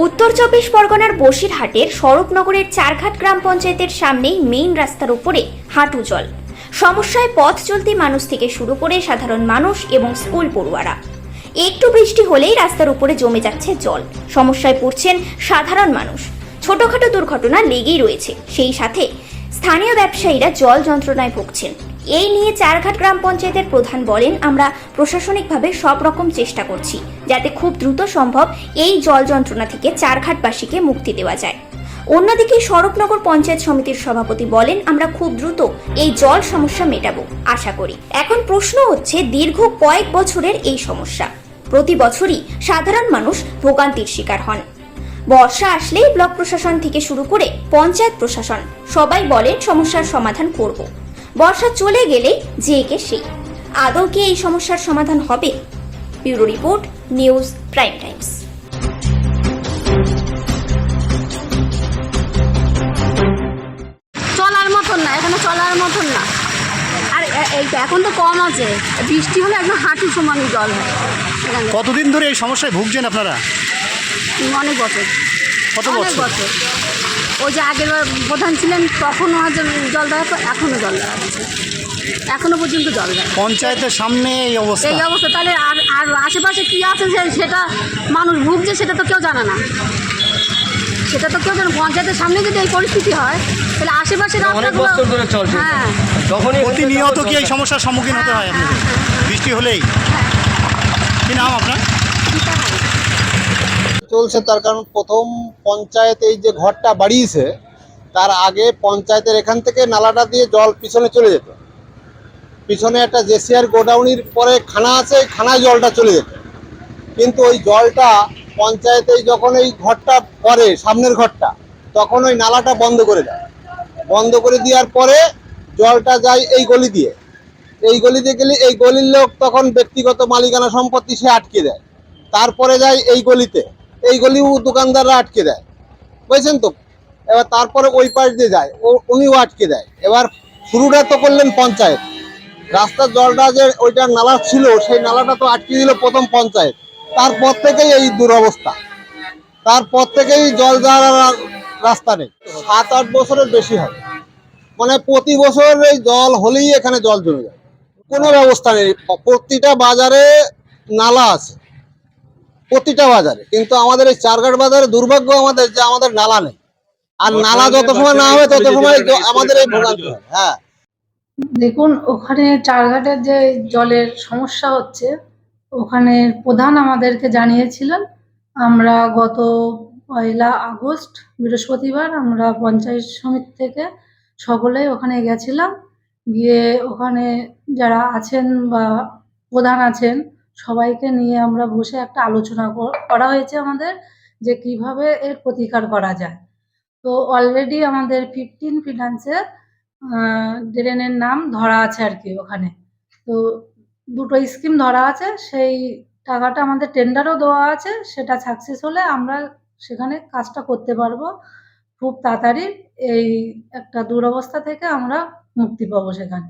উত্তর চব্বিশ পরগনার বসিরহাটের স্বরূপনগরের চারঘাট গ্রাম পঞ্চায়েতের সামনেই মেইন রাস্তার উপরে হাঁটু জল। সমস্যায় পথ চলতি মানুষ থেকে শুরু করে সাধারণ মানুষ এবং স্কুল পড়ুয়ারা। একটু বৃষ্টি হলেই রাস্তার উপরে জমে যাচ্ছে জল। সমস্যায় পড়ছেন সাধারণ মানুষ। ছোটখাটো দুর্ঘটনা লেগেই রয়েছে। সেই সাথে স্থানীয় ব্যবসায়ীরা জল যন্ত্রণায় ভুগছেন। এই নিয়ে চারঘাট গ্রাম পঞ্চায়েতের প্রধান বলেন, আমরা প্রশাসনিকভাবে সব রকম চেষ্টা করছি যাতে খুব দ্রুত সম্ভব এই জল যন্ত্রণা থেকে চারঘাটবাসীকে মুক্তি দেওয়া যায়। অন্যদিকে স্বরূপনগর পঞ্চায়েত সমিতির সভাপতি বলেন, আমরা খুব দ্রুত এই জল সমস্যা মেটাবো আশা করি। এখন প্রশ্ন হচ্ছে, দীর্ঘ কয়েক বছরের এই সমস্যা, প্রতি বছরই সাধারণ মানুষ ভোগান্তির শিকার হন। বর্ষা আসলেই ব্লক প্রশাসন থেকে শুরু করে পঞ্চায়েত প্রশাসন সবাই বলেন সমস্যার সমাধান করব। বর্ষা চলে গেলে যে কে সেই। আদৌ কি এই সমস্যার সমাধান হবে? Bureau report, news prime Times. চলার মতন না, এখানে চলার মতন না। আর এইটা এখন তো কম আছে, বৃষ্টি হলে একদম হাঁটু সমানই জল হয়। কতদিন ধরে এই সমস্যায় ভুগছেন আপনারা? অনেক বছর। কত বছর? ওই যে আগের প্রধান ছিলেন তখনও জল দেওয়া, তো এখনও জল দেওয়া আছে, এখনো পর্যন্ত জল দেয়। পঞ্চায়েতের সামনে এই অবস্থা। তাহলে আর আশেপাশে কি আছে সেটা মানুষ ভুগছে, সেটা তো কেউ জানে না। পঞ্চায়েতের সামনে যদি এই পরিস্থিতি হয় তাহলে আশেপাশে হ্যাঁ, প্রতিনিয়ত কি এই সমস্যার সম্মুখীন হতে হয় আপনাদের বৃষ্টি হলেই? কি নাম আপনার? চলছে তার কারণ প্রথম পঞ্চায়েত এই যে ঘরটা বাড়িয়েছে তার আগে পঞ্চায়েতের এখান থেকে নালাটা দিয়ে জল পিছনে চলে যেত। পিছনে একটা জেসিআর গোডাউনের পরে খানা আছে, এই খানায় জলটা চলে যেত। কিন্তু ওই জলটা পঞ্চায়েতে যখন এই ঘরটা করে সামনের ঘরটা, তখন ওই নালাটা বন্ধ করে দেয়। বন্ধ করে দেওয়ার পরে জলটা যায় এই গলি দিয়ে। এই গলিতে গেলে এই গলির লোক তখন ব্যক্তিগত মালিকানা সম্পত্তি সে আটকে দেয়। তারপরে যায় এই গলিতে, এই গলিও দোকানদাররা আটকে দেয়, বুঝছেন তো। এবার তারপরে ওই পাশ দিয়ে যায়, উনিও আটকে দেয়। এবার শুরুটা তো করলেন পঞ্চায়েত। রাস্তার জলটা যে ওইটা নালা ছিল, সেই নালাটা তো আটকে দিল প্রথম পঞ্চায়েত। তারপর থেকেই এই দুরবস্থা, তারপর থেকেই জল যাওয়ার রাস্তা নেই। 7-8 বছরের বেশি হয়, মানে প্রতি বছর এই জল হলেই এখানে জল জমে যায়। কোনো ব্যবস্থা নেই। প্রতিটা বাজারে নালা আছে, প্রতিটা বাজারে, কিন্তু আমাদের এই চারঘাট বাজারে দুর্ভাগ্য আমাদের যে আমাদের নালা নেই। আর নালা যত সময় না হবে তত সময় আমাদের এই ভোগান্তি হয়। হ্যাঁ, দেখুন, ওখানে চারঘাটের যে জলের সমস্যা হচ্ছে, ওখানে প্রধান আমাদেরকে জানিয়েছিলেন। আমরা গত 1 আগস্ট বৃহস্পতিবার আমরা পঞ্চায়েত সমিতি থেকে সকলেই ওখানে গেছিলাম। গিয়ে ওখানে যারা আছেন বা প্রধান আছেন সবাইকে নিয়ে আমরা বসে একটা আলোচনা করা হয়েছে আমাদের, যে কিভাবে এর প্রতিকার করা যায়। তো অলরেডি আমাদের 15 ফিনান্সে ড্রেনের নাম ধরা আছে আর কি ওখানে। তো 2টো স্কিম ধরা আছে, সেই টাকাটা আমাদের টেন্ডারও দেওয়া আছে। সেটা সাকসেস হলে আমরা সেখানে কাজটা করতে পারবো খুব তাড়াতাড়ি। এই একটা দুরবস্থা থেকে আমরা মুক্তি পাবো সেখানে।